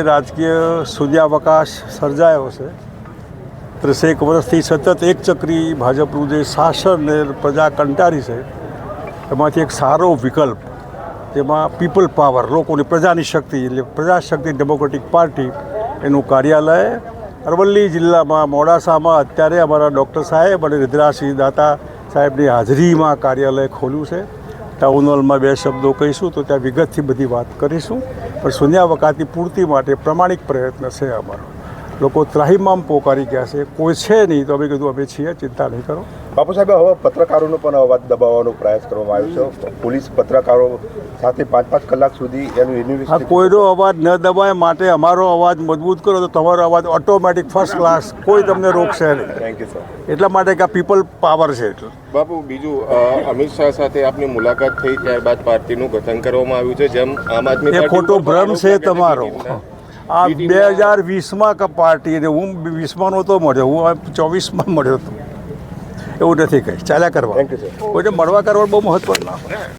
રાજકીય શૂન્યાવકાશ સર્જાયો છે. 30 વર્ષથી સતત એક ચક્રી ભાજપનું જે શાસન ને પ્રજા કંટાળી છે એમાંથી એક સારો વિકલ્પ જેમાં પીપલ પાવર, લોકોની પ્રજાની શક્તિ એટલે પ્રજાશક્તિ ડેમોક્રેટિક પાર્ટી એનું કાર્યાલય અરવલ્લી જિલ્લામાં મોડાસામાં અત્યારે અમારા ડૉક્ટર સાહેબ અને રુદ્રાસિંહ દાતા સાહેબની હાજરીમાં કાર્યાલય ખોલ્યું છે. ટાઉન હોલમાં 2 શબ્દો કહીશું તો ત્યાં વિગતથી બધી વાત કરીશું. પણ શૂન્યાવકાશની પૂર્તિ માટે પ્રમાણિક પ્રયત્ન છે અમારો. લોકો ત્રાહિમામ પોકારી ગયા છે, કોઈ છે નહીં તો અમે કીધું અમે છીએ, ચિંતા નહીં કરો. બાપુ સાહેબ, હવે પત્રકારોનો પણ અવાજ દબાવવાનો પ્રયાસ કરવામાં આવ્યો છે. પોલીસ પત્રકારો સાથે 5-5 કલાક સુધી એનું ઇન્વેસ્ટિગેશન. કોઈનો અવાજ ન દબાય માટે અમારો અવાજ મજબૂત કરો તો તમારો અવાજ ઓટોમેટિક ફર્સ્ટ ક્લાસ, કોઈ તમને રોકશે નહીં. Thank you sir. એટલા માટે કે આ પીપલ પાવર છે. એટલે બાપુ, બીજું અમિત શાહ સાથે આપની મુલાકાત થઈ, ત્યારબાદ પાર્ટીનું ગઠન કરવામાં આવ્યું છે. જેમ આમ આદમી એ પાર્ટી ખોટો ભ્રમ છે તમારો. આ 2020માં પાર્ટી અને હું 20માં નહોતો મળ્યો, હું 24માં મળ્યો હતો. એવું નથી કંઈ ચાલ્યા કરવા. Thank you sir. કોઈને મળવા કરવા બહુ મહત્વ ના.